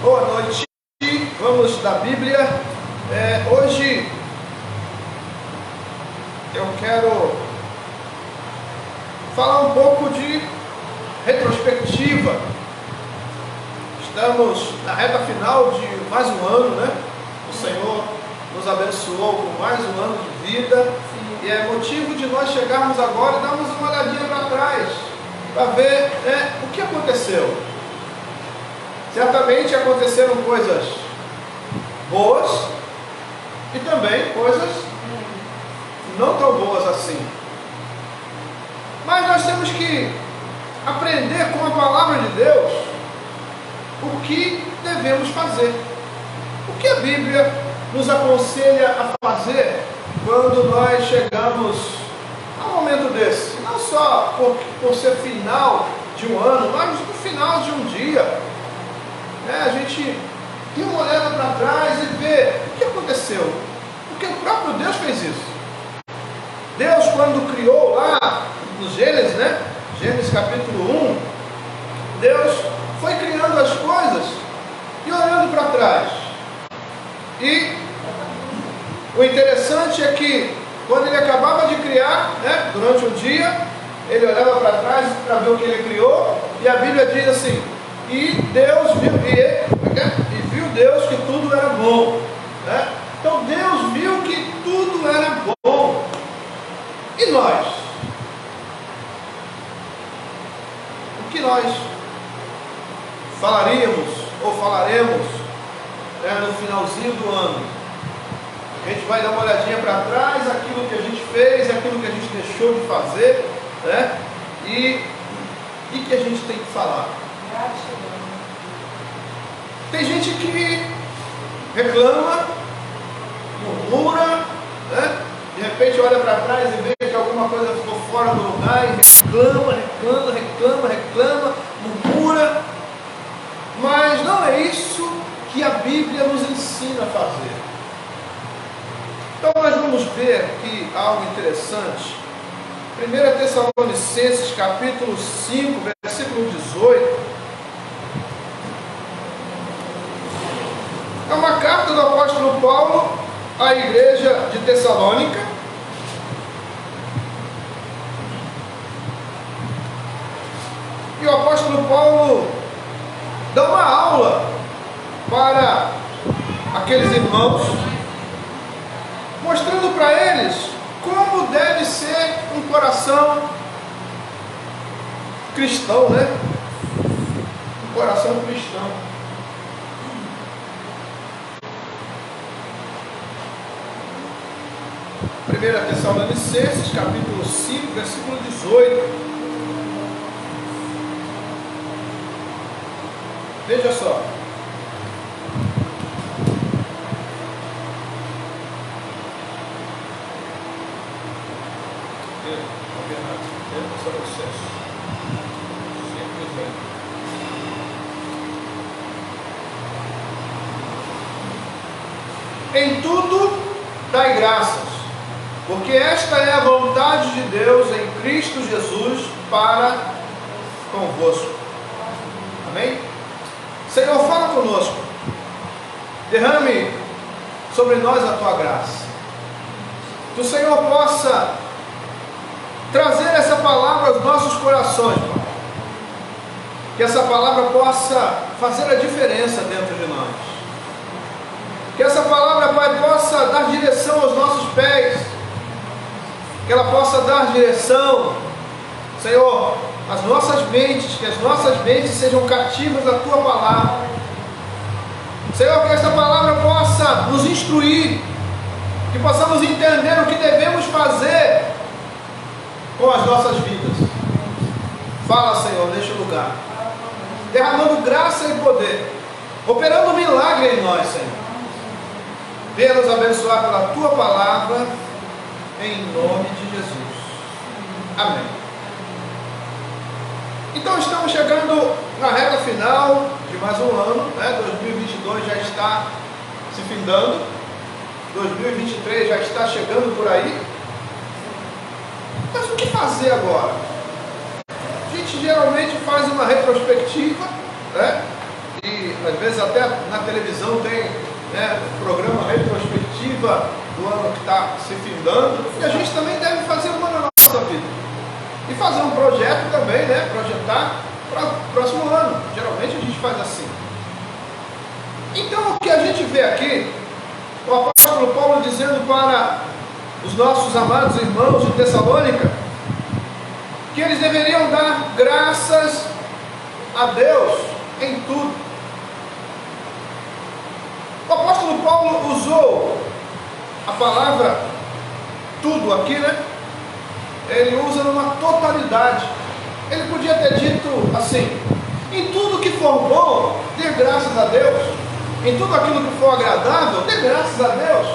Boa noite, vamos da Bíblia. Hoje eu quero falar um pouco de retrospectiva. Estamos na reta final de mais um ano, né? O Senhor nos abençoou com mais um ano de vida. E é motivo de nós chegarmos agora e darmos uma olhadinha para trás, para ver o que aconteceu. Certamente aconteceram coisas boas e também coisas não tão boas assim. Mas nós temos que aprender com a palavra de Deus o que devemos fazer. O que a Bíblia nos aconselha a fazer quando nós chegamos a um momento desse. Não só por ser final de um ano, mas no final de um dia. A gente tem uma olhada para trás e vê o que aconteceu. Porque o próprio Deus fez isso. Deus, quando criou lá no Gênesis, Gênesis capítulo 1, Deus foi criando as coisas e olhando para trás. E o interessante é que quando ele acabava de criar, durante o dia, ele olhava para trás para ver o que ele criou, e a Bíblia diz assim: e Deus viu, e viu Deus que tudo era bom. Então Deus viu que tudo era bom. E nós? O que nós falaríamos ou falaremos no finalzinho do ano? A gente vai dar uma olhadinha para trás, aquilo que a gente fez, aquilo que a gente deixou de fazer, e que a gente tem que falar. Tem gente que reclama, murmura, de repente olha para trás e vê que alguma coisa ficou fora do lugar e reclama, murmura. Mas não é isso que a Bíblia nos ensina a fazer. Então nós vamos ver aqui algo interessante. 1 Tessalonicenses capítulo 5, versículo 18. É uma carta do apóstolo Paulo à igreja de Tessalônica. E o apóstolo Paulo dá uma aula para aqueles irmãos, mostrando para eles como deve ser um coração cristão, Um coração cristão. Primeira Tessalonicenses, capítulo 5, versículo 18. Veja só. Em tudo dai graças, porque esta é a vontade de Deus em Cristo Jesus para convosco. Amém? Senhor, fala conosco. Derrame sobre nós a tua graça. Que o Senhor possa trazer essa palavra aos nossos corações, Pai. Que essa palavra possa fazer a diferença dentro de nós. Que essa palavra, Pai, possa dar direção aos nossos pés. Que ela possa dar direção, Senhor, às nossas mentes. Que as nossas mentes sejam cativas à tua palavra. Senhor, que esta palavra possa nos instruir. Que possamos entender o que devemos fazer com as nossas vidas. Fala, Senhor, neste lugar, derramando graça e poder, operando um milagre em nós, Senhor. Venha nos abençoar pela tua palavra, em nome de Jesus. Amém. Então estamos chegando na reta final de mais um ano, 2022 já está se findando, 2023 já está chegando por aí. Mas o que fazer agora? A gente geralmente faz uma retrospectiva, E às vezes até na televisão tem, né, programa retrospectiva do ano que está se findando, e a gente também deve fazer uma na nossa vida. E fazer um projeto também, né, projetar para o próximo ano. Geralmente a gente faz assim. Então o que a gente vê aqui, o apóstolo Paulo dizendo para os nossos amados irmãos de Tessalônica, que eles deveriam dar graças a Deus em tudo. O apóstolo Paulo usou a palavra tudo aqui, né? Ele usa numa totalidade. Ele podia ter dito assim: em tudo que for bom, dê graças a Deus. Em tudo aquilo que for agradável, dê graças a Deus.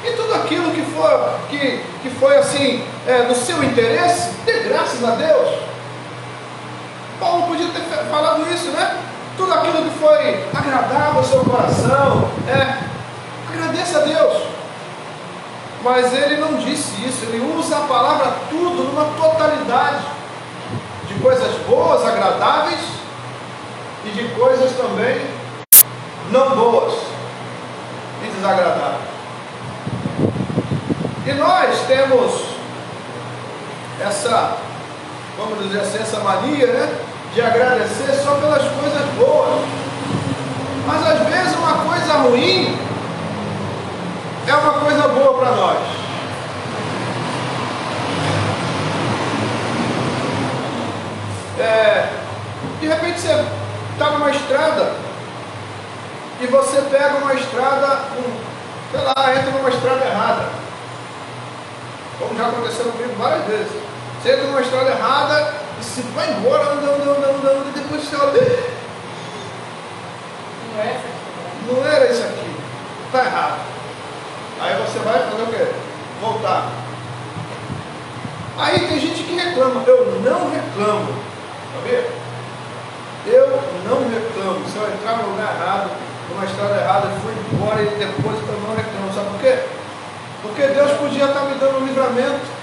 Em tudo aquilo que foi assim, no seu interesse, dê graças a Deus. Paulo podia ter falado isso, né? Tudo aquilo que foi agradável ao seu coração, agradeça a Deus. Mas ele não disse isso, ele usa a palavra tudo numa totalidade, de coisas boas, agradáveis, e de coisas também não boas e desagradáveis. E nós temos essa, vamos dizer assim, essa mania, né, de agradecer só pelas coisas boas. Mas às vezes uma coisa ruim é uma coisa boa para nós. De repente você está numa estrada e você pega uma estrada, sei lá, entra numa estrada errada. Como já aconteceu comigo várias vezes. Você entra numa estrada errada e se vai embora, andando, e depois você olha. Não era isso aqui. Está errado. Aí você vai fazer o quê? Voltar. Aí tem gente que reclama. Eu não reclamo. Sabia? Eu não reclamo. Se eu entrar no lugar errado, numa estrada errada, eu fui embora e depois eu não reclamo. Sabe por quê? Porque Deus podia estar me dando um livramento.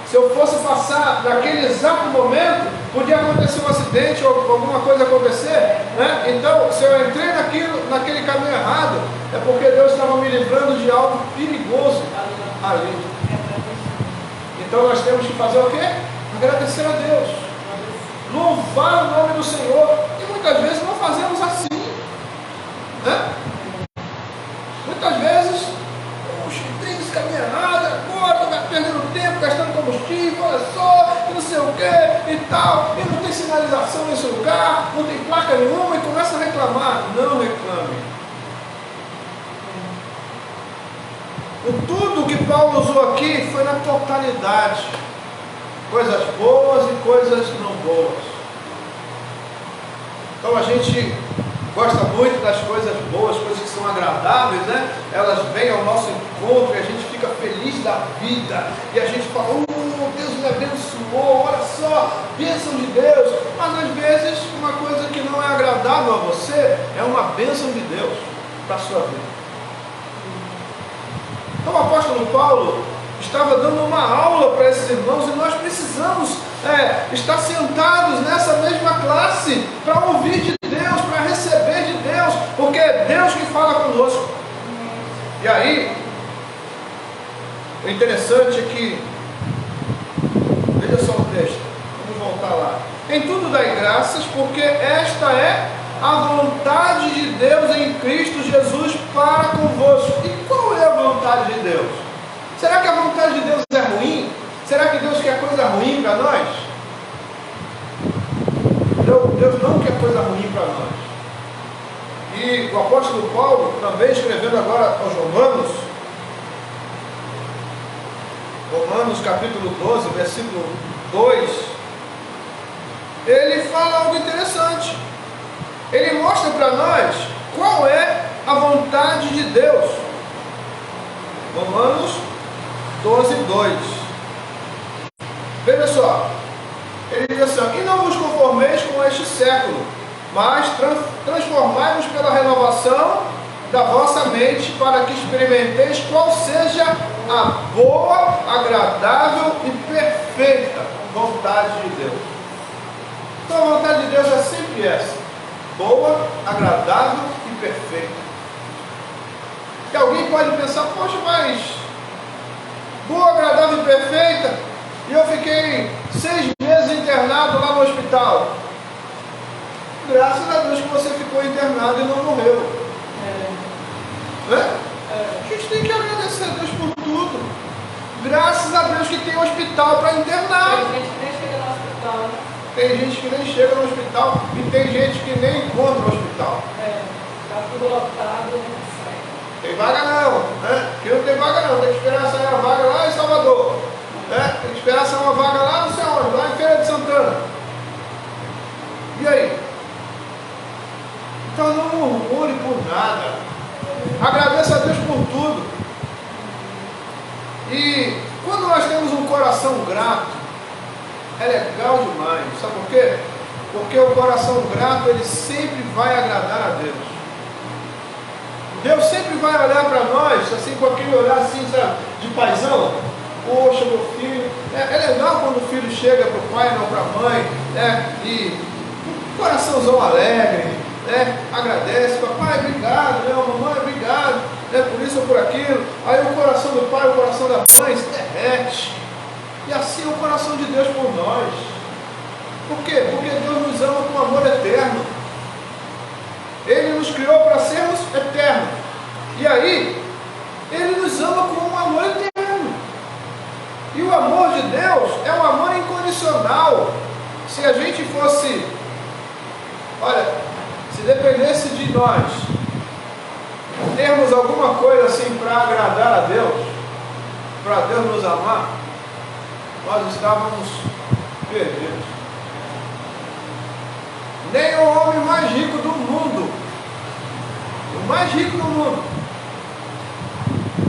Se eu fosse passar naquele exato momento, podia acontecer um acidente ou alguma coisa acontecer, né? Então, se eu entrei naquele caminho errado, é porque Deus estava me livrando de algo perigoso ali. Então nós temos que fazer o quê? Agradecer a Deus, louvar o nome do Senhor. E muitas vezes não fazemos assim, né? Muitas vezes, tem esse caminho errado, agora está perdendo tempo, gastando combustível, olha só, e não sei o que, e tal, e não tem sinalização nesse lugar, não tem placa nenhuma, e começa a reclamar. Não reclame. O tudo que Paulo usou aqui foi na totalidade. Coisas boas e coisas não boas. Então a gente gosta muito das coisas boas, coisas que são agradáveis, né? Elas vêm ao nosso encontro e a gente fica feliz da vida. E a gente fala, Deus me abençoou, olha só, bênção de Deus. Mas às vezes uma coisa que não é agradável a você é uma bênção de Deus para a sua vida. Então o apóstolo Paulo estava dando uma aula para esses irmãos, e nós precisamos estar sentados nessa mesma classe para ouvir de Deus, para receber de Deus, porque é Deus que fala conosco. E aí, o interessante é que, veja só o texto, vamos voltar lá. Em tudo dai graças, porque esta é a vontade de Deus em Cristo Jesus para convosco. E qual é a vontade de Deus? Será que a vontade de Deus é ruim? Será que Deus quer coisa ruim para nós? Deus não quer coisa ruim para nós. E o apóstolo Paulo, também escrevendo agora aos Romanos capítulo 12, versículo 2, ele fala algo interessante. Ele mostra para nós qual é a vontade de Deus. Romanos 12, 2. Veja só. Ele diz assim: e não vos conformeis com este século, mas transformai-vos pela renovação da vossa mente, para que experimenteis qual seja a boa, agradável e perfeita vontade de Deus. Então a vontade de Deus é sempre essa. boa, agradável e perfeita. E alguém pode pensar, poxa, mas boa, agradável e perfeita, e eu fiquei 6 meses internado lá no hospital. Graças a Deus que você ficou internado e não morreu. Né? A gente tem que agradecer a Deus por tudo. Graças a Deus que tem hospital para internar. Tem gente que nem chega no hospital. Tem gente que nem chega no hospital e tem gente que nem encontra o hospital. Está tudo lotado, não sai. Tem vaga não, né? Porque não tem vaga não, tem que esperar sair uma vaga lá em Salvador. Né? Tem que esperar sair uma vaga lá não sei onde, lá em Feira de Santana. E aí? Então não murmure por nada. Agradeça a Deus por tudo. E quando nós temos um coração grato, é legal demais. Sabe por quê? Porque o coração grato, ele sempre vai agradar a Deus. Deus sempre vai olhar para nós, assim, com aquele olhar assim, sabe, de paizão. Poxa, meu filho. É legal quando o filho chega para o pai, não para a mãe, e coraçãozão alegre, agradece, papai, obrigado, mamãe, obrigado, por isso ou por aquilo. Aí o coração do pai, o coração da mãe se derrete. E assim é o coração de Deus por nós. Por quê? Porque Deus nos ama com amor eterno. Ele nos criou para sermos eternos. E aí, Ele nos ama com um amor eterno. E o amor de Deus é um amor incondicional. Se a gente fosse, olha, se dependesse de nós termos alguma coisa assim para agradar a Deus, para Deus nos amar, nós estávamos perdidos. Nem o homem mais rico do mundo, o mais rico do mundo,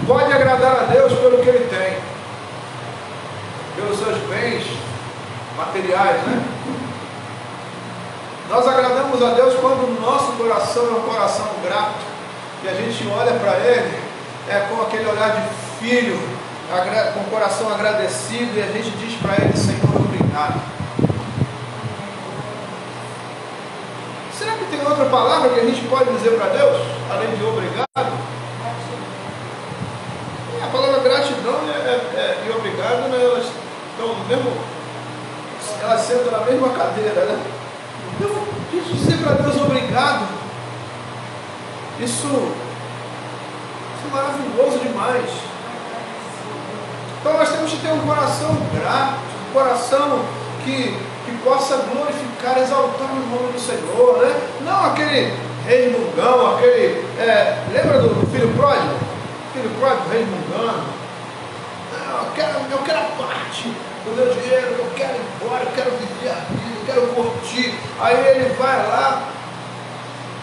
pode agradar a Deus pelo que ele tem, pelos seus bens materiais, né? Nós agradamos a Deus quando o nosso coração é um coração grato, e a gente olha para Ele com aquele olhar de filho, com o coração agradecido, e a gente diz para Ele: Senhor, obrigado. Será que tem outra palavra que a gente pode dizer para Deus, além de obrigado? A palavra gratidão e obrigado, né, elas estão no mesmo, elas sentam na mesma cadeira, né? Então, a gente dizer para Deus obrigado, isso é maravilhoso demais. Então nós temos que ter um coração grato, um coração que possa glorificar, exaltar o nome do Senhor, né? Não aquele resmungão, aquele, lembra do filho pródigo? Filho pródigo resmungando. Eu quero a parte do meu dinheiro, eu quero ir embora, eu quero viver a vida, eu quero curtir. Aí ele vai lá,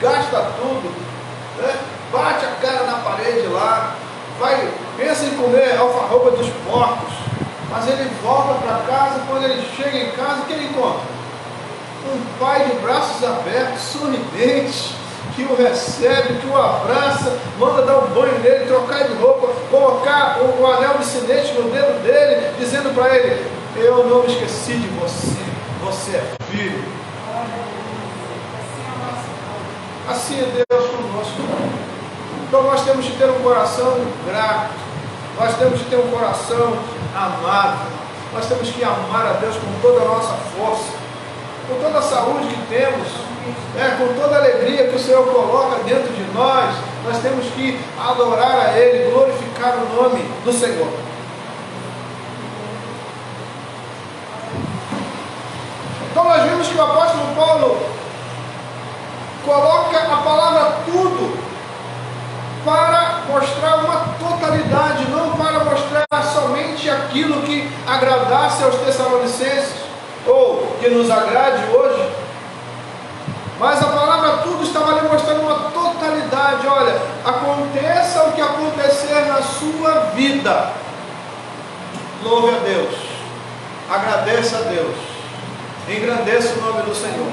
gasta tudo, né? Bate a cara na parede lá, pensa em comer alfarroba dos porcos, mas ele volta para casa. Quando ele chega em casa, o que ele encontra? Um pai de braços abertos, sorridente, que o recebe, que o abraça, manda dar um banho nele, trocar de roupa, colocar o anel de sinete no dedo dele, dizendo para ele: eu não me esqueci de você, você é filho. Assim é Deus conosco. Então nós temos que ter um coração grato, nós temos que ter um coração amável, nós temos que amar a Deus com toda a nossa força, com toda a saúde que temos, com toda a alegria que o Senhor coloca dentro de nós. Nós temos que adorar a Ele, glorificar o nome do Senhor. Então nós vimos que o apóstolo Paulo coloca a palavra tudo para mostrar uma totalidade, não para mostrar somente aquilo que agradasse aos Tessalonicenses, ou que nos agrade hoje, mas a palavra tudo estava ali mostrando uma totalidade. Olha, aconteça o que acontecer na sua vida, louve a Deus, agradeça a Deus, engrandeça o nome do Senhor.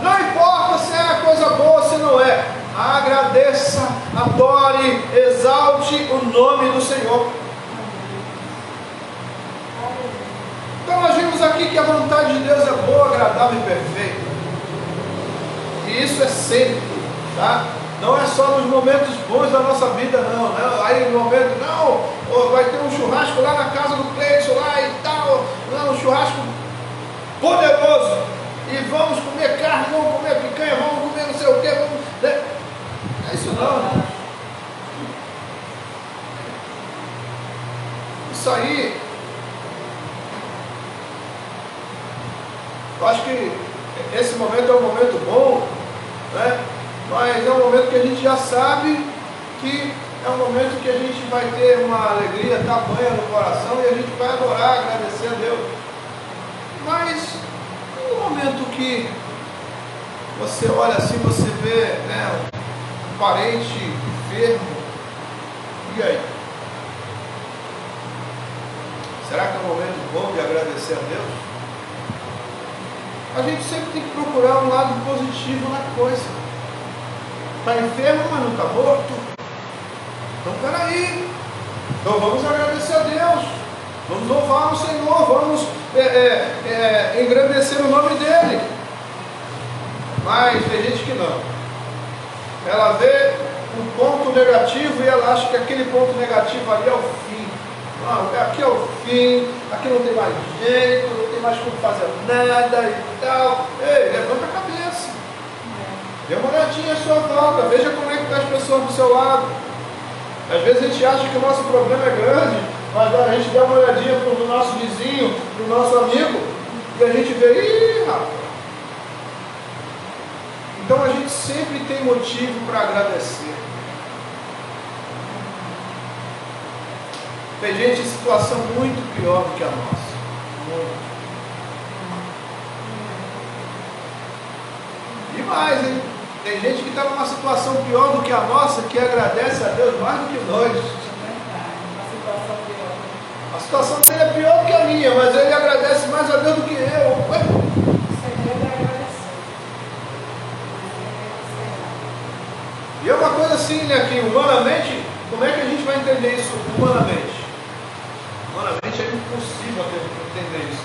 Não importa se é coisa boa ou se não é, agradeça, adore, exalte o nome do Senhor. Então nós vimos aqui que a vontade de Deus é boa, agradável e perfeita. E isso é sempre, tá? Não é só nos momentos bons da nossa vida, não. Aí no momento, não, vai ter um churrasco lá na casa do Cleiton lá e tal. Não, um churrasco poderoso. E vamos comer carne, vamos comer picanha, vamos comer não sei o que, vamos. Né? É isso não. Isso aí, eu acho que esse momento é um momento bom, né? Mas é um momento que a gente já sabe que é um momento que a gente vai ter uma alegria tamanha no coração e a gente vai adorar, agradecer a Deus. Mas no momento que você olha assim, você vê, né, um parente enfermo, e aí? Será que é um momento bom de agradecer a Deus? A gente sempre tem que procurar um lado positivo na coisa. Está enfermo, mas não está morto. Então, peraí. Então, vamos agradecer a Deus. Vamos louvar o Senhor. Vamos engrandecer o nome dEle. Mas tem gente que não. Ela vê um ponto negativo e ela acha que aquele ponto negativo ali é o fim. Não, aqui é o fim. Aqui não tem mais jeito. Não tem mais como fazer nada e tal. Ei, levanta a cabeça. Dê uma olhadinha à sua volta, veja como é que estão as pessoas do seu lado. Às vezes a gente acha que o nosso problema é grande, mas a gente dá uma olhadinha para o nosso vizinho, para o nosso amigo, e a gente vê, ih, rapaz. Então a gente sempre tem motivo para agradecer. Tem gente em situação muito pior do que a nossa. Muito. E mais, hein? Tem gente que está numa situação pior do que a nossa, que agradece a Deus mais do que nós. A situação dele é pior do que a minha, mas ele agradece mais a Deus do que eu. Ué? E é uma coisa assim, né, que humanamente, como é que a gente vai entender isso humanamente? Humanamente é impossível entender isso.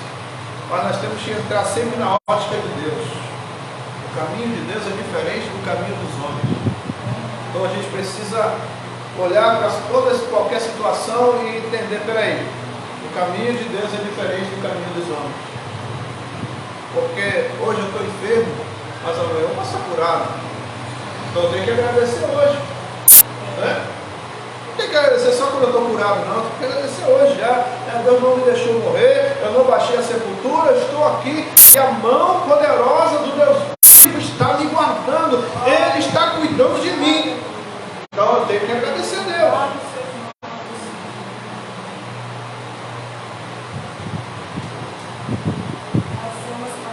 Mas nós temos que entrar sempre na ótica de Deus. O caminho de Deus é diferente do caminho dos homens. Então a gente precisa olhar para qualquer situação e entender, peraí, o caminho de Deus é diferente do caminho dos homens. Porque hoje eu estou enfermo, mas amanhã eu vou passar curado. Então eu tenho que agradecer hoje. Né? Não tem que agradecer só quando eu estou curado, não. Eu tenho que agradecer hoje já. Deus não me deixou morrer, eu não baixei a sepultura, eu estou aqui e a mão poderosa do Deus está me guardando, Ele está cuidando de mim. Então eu tenho que agradecer a Deus.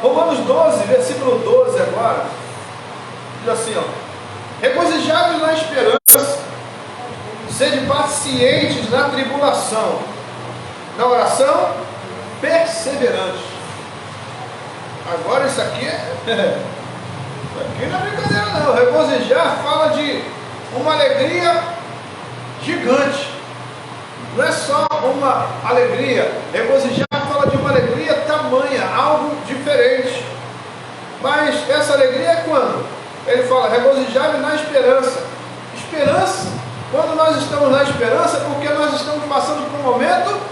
Romanos 12, versículo 12 agora, diz assim, ó: regozijai-vos na esperança, sede pacientes na tribulação, na oração perseverantes. Agora isso aqui aqui não é brincadeira não. Regozijar fala de uma alegria gigante. Não é só uma alegria. Regozijar fala de uma alegria tamanha, algo diferente. Mas essa alegria é quando? Ele fala, regozijar na esperança. Esperança, quando nós estamos na esperança, é porque nós estamos passando por um momento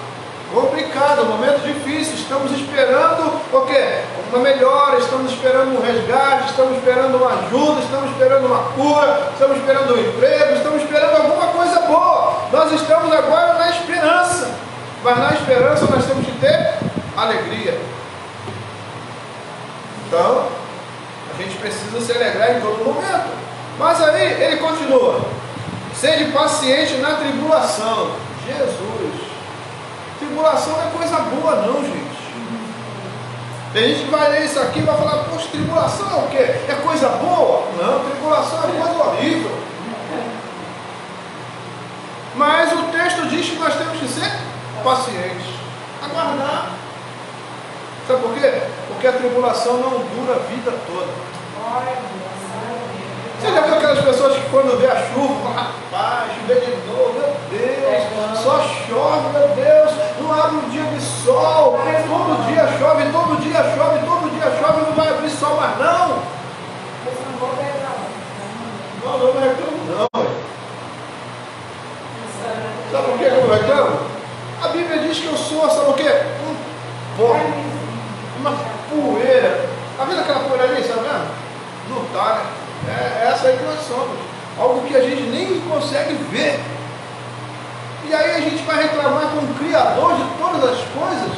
complicado, um momento difícil, estamos esperando o quê? Uma melhora, estamos esperando um resgate, estamos esperando uma ajuda, estamos esperando uma cura, estamos esperando um emprego, estamos esperando alguma coisa boa. Nós estamos agora na esperança, mas na esperança nós temos que ter alegria. Então, a gente precisa se alegrar em todo momento. Mas aí ele continua: sede paciente na tribulação. Jesus, tribulação não é coisa boa não, gente. Tem gente que vai ler isso aqui e vai falar, poxa, tribulação é o quê? É coisa boa? Não, tribulação é coisa horrível. Mas o texto diz que nós temos que ser pacientes, aguardar. Sabe por quê? Porque a tribulação não dura a vida toda. Você já viu aquelas pessoas que quando vê a chuva, falam, rapaz, chover de novo, meu Deus, só chove, meu Deus, não abre um dia de sol, todo dia chove, todo dia chove, todo dia chove, não vai abrir sol mais não. somos. Algo que a gente nem consegue ver. E aí a gente vai reclamar com o Criador de todas as coisas.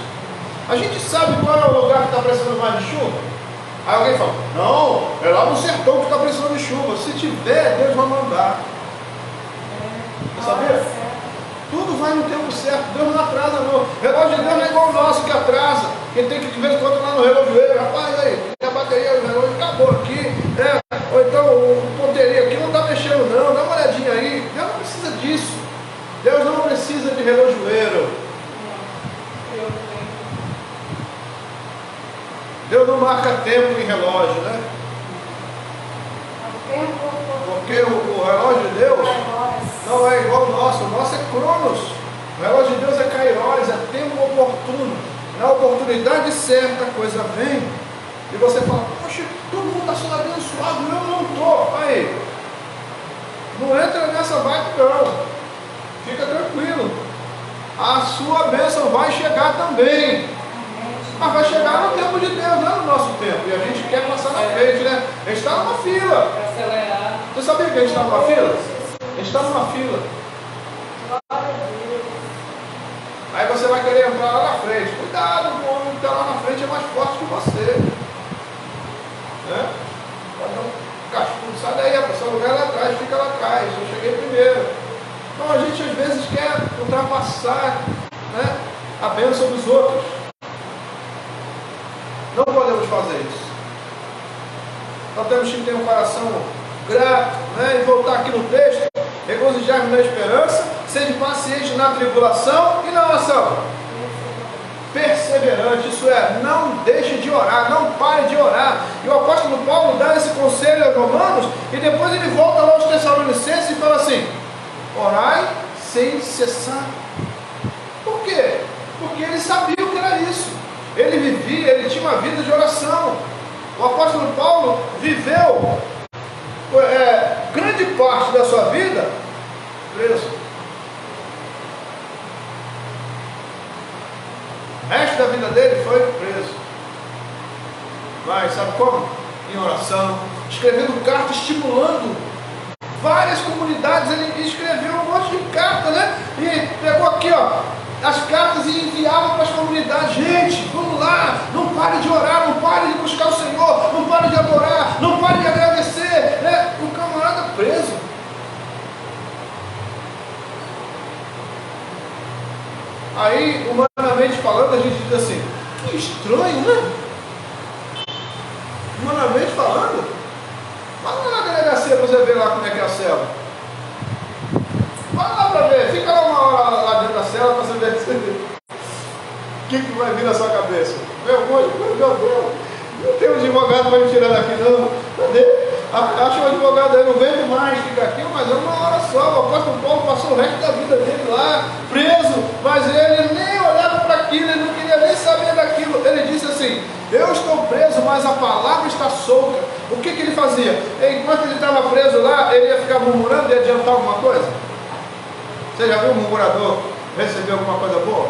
A gente sabe qual é o lugar que está precisando mais de chuva? Aí alguém fala, não, é lá no sertão que está precisando de chuva. Se tiver, Deus vai mandar. Você sabia? Tudo vai no tempo certo, Deus não atrasa não. O relógio de Deus não é igual o nosso que atrasa. Quem tem que de vez em quando lá no relojoeiro, rapaz, aí, a bateria do relógio acabou aqui, ou então o ponteria aqui não está mexendo não, dá uma olhadinha aí. Deus não precisa disso. Deus não precisa de relojoeiro. Deus não marca tempo em relógio, né? Porque o relógio de Deus não é igual ao nosso é Cronos. O relógio de Deus é Kairos, é tempo oportuno. Na oportunidade certa a coisa vem. E você fala, poxa, todo mundo está sendo abençoado, eu não estou. Aí, não entra nessa vibe não. Fica tranquilo. A sua bênção vai chegar também. Mas vai chegar no tempo de Deus, não é no nosso tempo. E a gente quer passar na frente, né? A gente está numa fila. Você sabia que a gente está numa fila? A gente está numa fila. Aí você vai querer entrar lá na frente. Cuidado, o homem que está lá na frente é mais forte que você. Né? Pode dar um cascudo. Sai daí, a seu lugar é lá atrás, fica lá atrás. Eu cheguei primeiro. Então a gente às vezes quer ultrapassar, né, a bênção dos outros. Não podemos fazer isso. Nós temos que ter um coração grato, né? E voltar aqui no texto, regozijar-me na esperança, sede paciente na tribulação e na oração. Perseverante, isso é, não deixe de orar, não pare de orar. E o apóstolo Paulo dá esse conselho aos romanos, e depois ele volta lá aos Tessalonicenses e fala assim, orai sem cessar. Por quê? Porque ele sabia o que era isso. Ele vivia, ele tinha uma vida de oração. O apóstolo Paulo viveu grande parte da sua vida preso. O resto da vida dele foi preso. Mas sabe como? Em oração, escrevendo cartas, estimulando várias comunidades. Ele escreveu um monte de cartas, né? E pegou aqui, ó, as cartas e enviava para as comunidades. Gente, vamos lá, não pare de orar, não pare de buscar o Senhor, não pare de adorar, não pare de agradecer, né? O camarada preso. Aí, humanamente falando, a gente diz assim, que estranho, né? Humanamente falando, vai lá na delegacia para você ver lá como é que é a cela. Vai lá para ver, fica lá uma hora lá dentro da cela para você ver o que vai vir na sua cabeça. Meu Deus, não tem um advogado para me tirar daqui não. Cadê? Acho um advogado aí, não aguento mais, fica aqui, mas é uma hora só. O apóstolo Paulo passou o resto da vida dele lá, preso, mas ele nem olhava para aquilo, ele não queria nem saber daquilo. Ele disse assim, eu estou preso, mas a palavra está solta. O que ele fazia? Enquanto ele estava preso lá, ele ia ficar murmurando e adiantar alguma coisa? Você já viu um murmurador receber alguma coisa boa?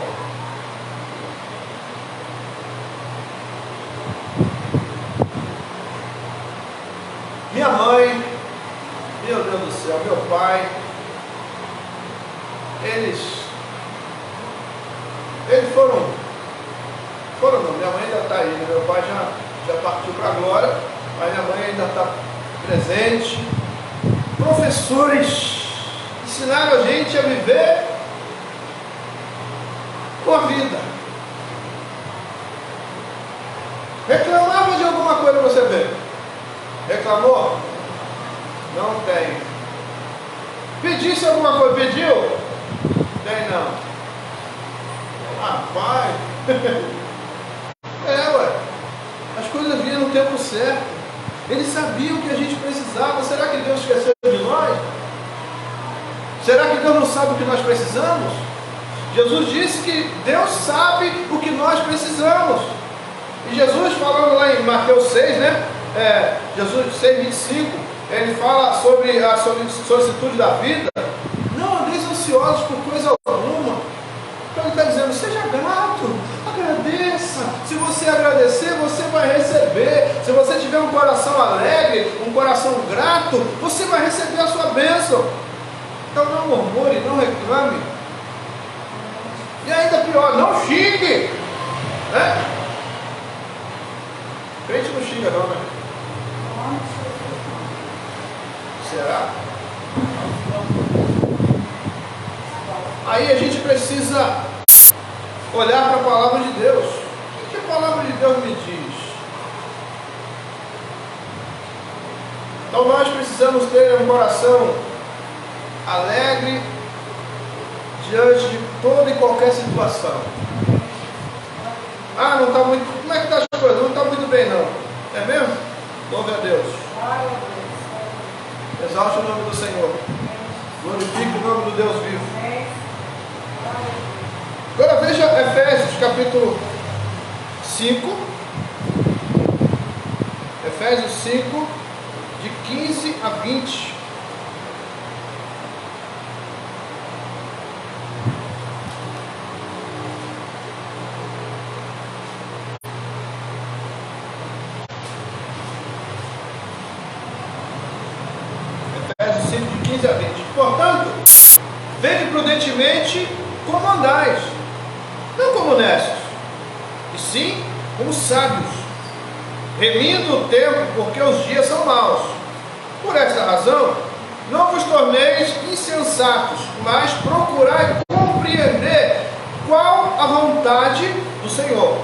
Minha mãe, meu Deus do céu, meu pai, eles foram não, minha mãe ainda está aí, né? Meu pai já partiu para a glória, mas minha mãe ainda está presente. Professores ensinaram a gente a viver com a vida. Reclamava de alguma coisa para você ver. Reclamou? Não tem. Pedisse alguma coisa? Pediu? Tem não. Rapaz. Ué. As coisas vinham no tempo certo. Eles sabiam o que a gente precisava. Será que Deus esqueceu de nós? Será que Deus não sabe o que nós precisamos? Jesus disse que Deus sabe o que nós precisamos. E Jesus falando lá em Mateus 6, né? Jesus 6,25, ele fala sobre a solicitude da vida. Não andeis ansiosos por coisa alguma. Então ele está dizendo, seja grato, agradeça. Se você agradecer, você vai receber. Se você tiver um coração alegre, um coração coração grato, você vai receber a sua bênção. Então não murmure, não reclame. E ainda pior, não xingue. Né? Crente não xinga não, né? Será? Aí a gente precisa olhar para a palavra de Deus. O que a palavra de Deus me diz? Então nós precisamos ter um coração alegre diante de toda e qualquer situação. Ah, não está muito. Como é que está as coisas? Não está muito bem não. É mesmo? Louve a Deus. Exalte o nome do Senhor. Glorifique o nome do Deus vivo. Agora veja Efésios capítulo 5. Efésios 5, de 15 a 20. Efésios 5, de 15 a 20. Portanto, vede prudentemente como andais, não como necios, e sim como sábios, remindo o tempo, porque os dias são maus. Por esta razão, não vos torneis insensatos, mas procurai compreender qual a vontade do Senhor.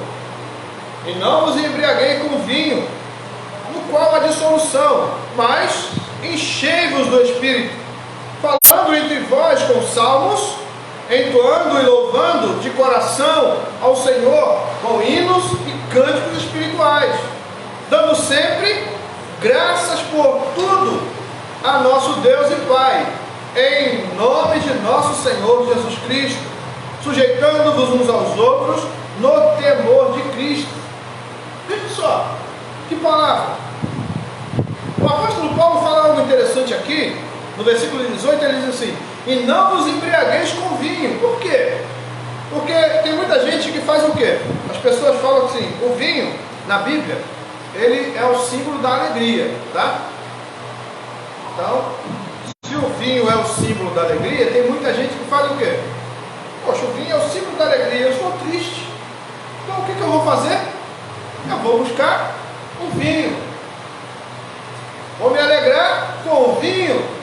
E não vos embriaguei com vinho, no qual há dissolução, mas enchei-vos do Espírito, falando entre vós com salmos, entoando e louvando de coração ao Senhor com hinos e cânticos espirituais, dando sempre graças por tudo a nosso Deus e Pai, em nome de nosso Senhor Jesus Cristo, sujeitando-vos uns aos outros no temor de Cristo. Veja só, que palavra! O apóstolo Paulo fala algo interessante aqui, no versículo 18 ele diz assim: e não vos embriagueis com vinho. Por quê? Porque tem muita gente que faz o quê? As pessoas falam assim, o vinho, na Bíblia, ele é o símbolo da alegria, tá? Então, se o vinho é o símbolo da alegria, tem muita gente que faz o quê? Poxa, o vinho é o símbolo da alegria, eu estou triste. Então o que eu vou fazer? Eu vou buscar o vinho. Vou me alegrar com o vinho.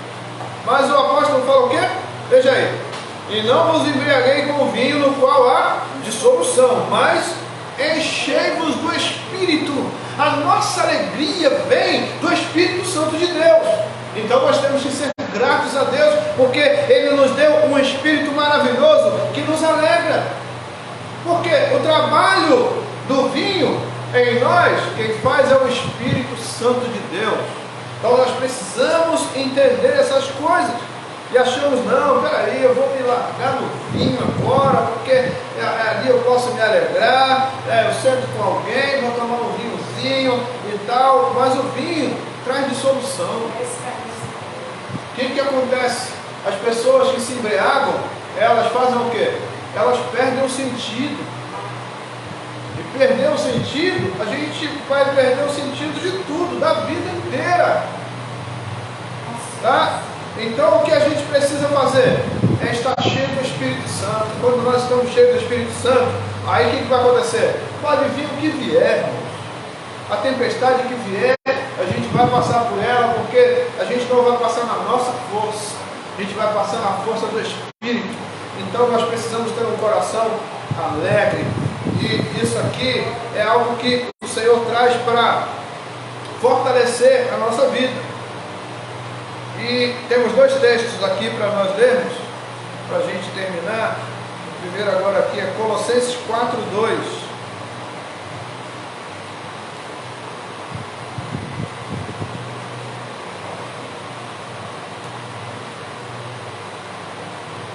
Mas o apóstolo fala o quê? Veja aí. E não vos embriaguei com o vinho no qual há dissolução, mas enchei-vos do Espírito. A nossa alegria vem do Espírito Santo de Deus. Então nós temos que ser gratos a Deus, porque Ele nos deu um Espírito maravilhoso que nos alegra. Porque o trabalho do vinho em nós, quem faz é o Espírito Santo de Deus. Então nós precisamos entender essas coisas. E achamos, não, peraí, eu vou me largar no vinho agora, porque ali eu posso me alegrar, eu sento com alguém, vou tomar um vinhozinho e tal, mas o vinho traz dissolução. O que acontece? As pessoas que se embriagam, elas fazem o quê? Elas perdem o sentido. E perder o sentido, a gente vai perder o sentido de tudo, da vida inteira. Tá? Então o que a gente precisa fazer? É estar cheio do Espírito Santo. Quando nós estamos cheios do Espírito Santo, aí o que vai acontecer? Pode vir o que vier, irmãos. A tempestade que vier, a gente vai passar por ela, porque a gente não vai passar na nossa força, a gente vai passar na força do Espírito. Então nós precisamos ter um coração alegre. E isso aqui é algo que o Senhor traz para fortalecer a nossa vida. E temos dois textos aqui para nós lermos, para a gente terminar. O primeiro agora aqui é Colossenses 4:2.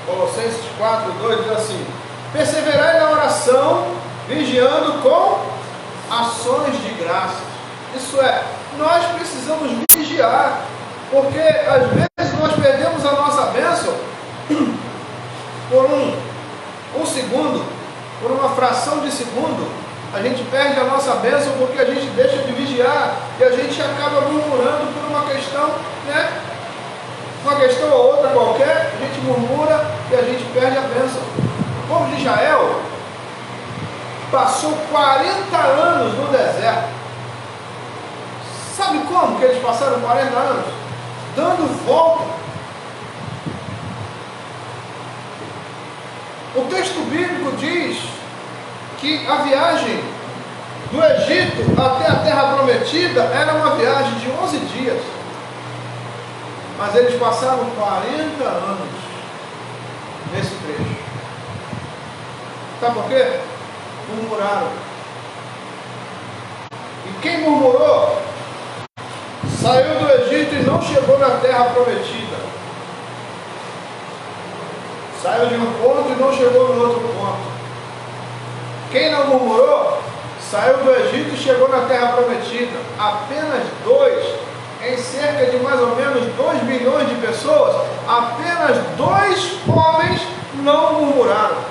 Colossenses 4:2 diz assim: perseverai na oração, vigiando com ações de graça. Isso é, nós precisamos vigiar, porque às vezes nós perdemos a nossa bênção por um segundo, por uma fração de segundo. A gente perde a nossa bênção porque a gente deixa de vigiar e a gente acaba murmurando por uma questão passou 40 anos no deserto. Sabe como que eles passaram 40 anos? Dando volta. O texto bíblico diz que a viagem do Egito até a terra prometida era uma viagem de 11 dias. Mas eles passaram 40 anos nesse trecho. Sabe por quê? Murmuraram. E quem murmurou saiu do Egito e não chegou na terra prometida. Saiu de um ponto e não chegou no outro ponto. Quem não murmurou saiu do Egito e chegou na terra prometida. Apenas dois, em cerca de mais ou menos 2 milhões de pessoas, apenas 2 homens não murmuraram.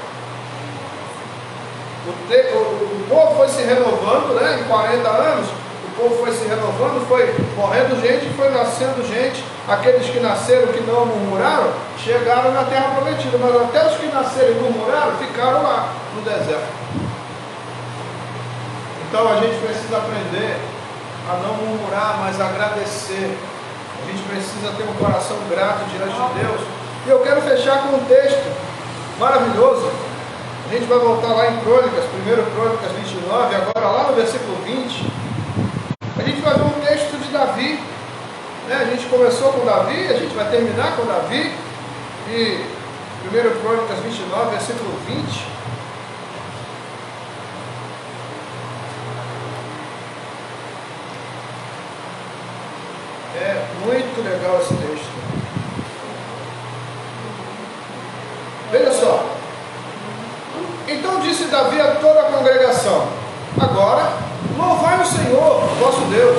O povo foi se renovando, né? Em 40 anos, o povo foi se renovando, foi morrendo gente, foi nascendo gente. Aqueles que nasceram que não murmuraram, chegaram na terra prometida, mas até os que nasceram e murmuraram, ficaram lá no deserto. Então a gente precisa aprender a não murmurar, mas agradecer. A gente precisa ter um coração grato diante de Deus. E eu quero fechar com um texto maravilhoso. A gente vai voltar lá em Crônicas, 1 Crônicas 29, agora lá no versículo 20. A gente vai ver um texto de Davi. A gente começou com Davi, a gente vai terminar com Davi. E 1 Crônicas 29, versículo 20. É muito legal esse texto. Veja só. Então disse Davi a toda a congregação: agora louvai o Senhor, vosso Deus.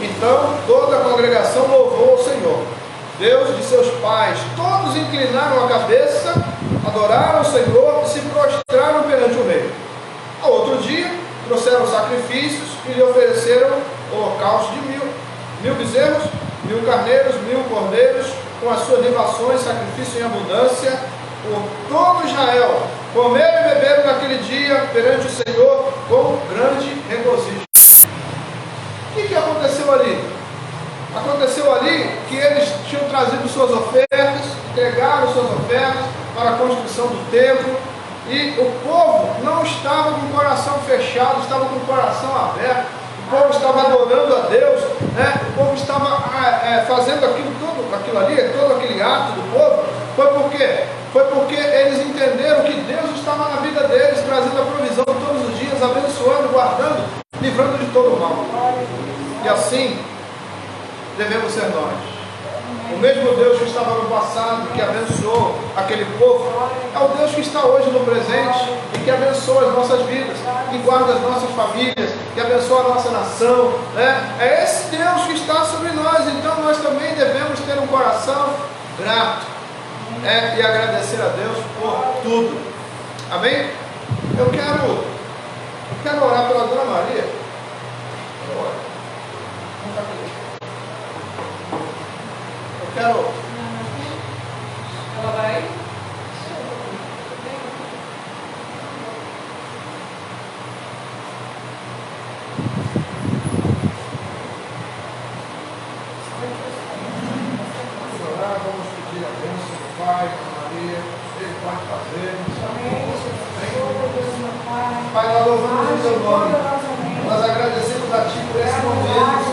Então toda a congregação louvou o Senhor, Deus de seus pais. Todos inclinaram a cabeça, adoraram o Senhor e se prostraram perante o rei. Ao outro dia trouxeram sacrifícios e lhe ofereceram holocausto de 1000 bezerros, 1000 carneiros, 1000 cordeiros, com as suas libações, sacrifício em abundância, por todo Israel. Comeram e beberam naquele dia perante o Senhor com grande regozijo. O que aconteceu ali? Aconteceu ali que eles tinham trazido suas ofertas, entregaram suas ofertas para a construção do templo, e o povo não estava com o coração fechado, estava com o coração aberto. O povo estava adorando a Deus, né? O povo estava fazendo tudo aquilo ali, todo aquele ato do povo. Foi por quê? Foi porque eles entenderam que Deus estava na vida deles, trazendo a provisão todos os dias, abençoando, guardando, livrando de todo o mal. E assim devemos ser nós. O mesmo Deus que estava no passado, que abençoou aquele povo, é o Deus que está hoje no presente e que abençoa as nossas vidas, que guarda as nossas famílias, que abençoa a nossa nação, né? É esse Deus que está sobre nós. Então nós também devemos ter um coração grato, e agradecer a Deus por tudo. Amém? Eu quero orar pela Dona Maria. Eu quero. Ela vai? Vamos pedir a bênção do Pai, da Maria. Ele pode fazer. Pai, nós louvamos o teu nome. Nós agradecemos a Ti por esse momento.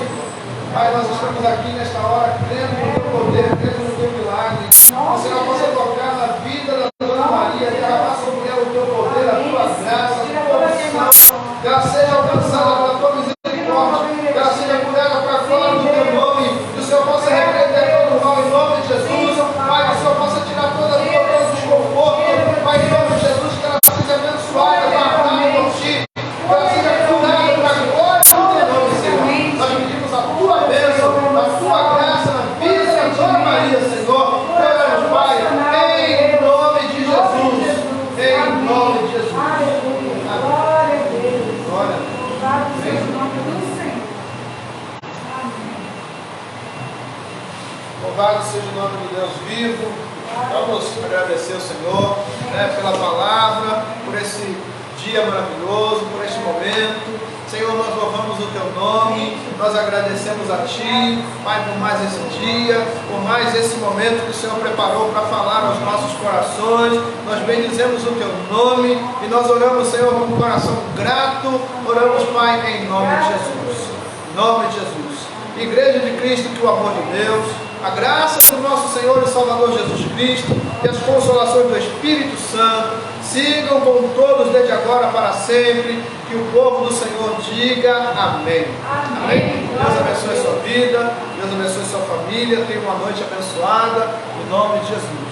Pai, nós estamos aqui nesta hora crendo no teu poder, crendo no teu milagre. Que o Senhor possa tocar na vida da Dona Maria, derramar sobre ela o teu poder, a tua graça, a tua unção. Que ela seja alcançada pela tua misericórdia, que ela seja curada para fora do teu nome, que o Senhor possa repreender todo o mal em nome de Jesus. Pai, que o Senhor possa tirar todo o desconforto. Pai, em nome de Jesus, que ela seja abençoada, guardada por Ti. Que ela seja curada para a glória do teu nome, Senhor. Nós pedimos a tua bênção, a tua graça na vida da Dona Maria, Senhor. Oramos, Pai, em nome de Jesus. Em nome de Jesus. Glória a Deus. Glória. Louvado seja o nome do Senhor. Amém. Louvado seja o nome do Deus vivo. Vamos agradecer ao Senhor, pela palavra, por esse dia maravilhoso, por este momento. Senhor, nós louvamos o Teu nome, nós agradecemos a Ti, Pai, por mais esse dia, por mais esse momento que o Senhor preparou para falar aos nossos corações. Nós bendizemos o Teu nome e nós oramos, Senhor, com um coração grato. Oramos, Pai, em nome de Jesus. Em nome de Jesus. Igreja de Cristo, que o amor de Deus, a graça do nosso Senhor e Salvador Jesus Cristo e as consolações do Espírito Santo sigam com todos desde agora para sempre. Que o povo do Senhor diga amém. Amém. Deus abençoe a sua vida, Deus abençoe a sua família. Tenha uma noite abençoada, em nome de Jesus.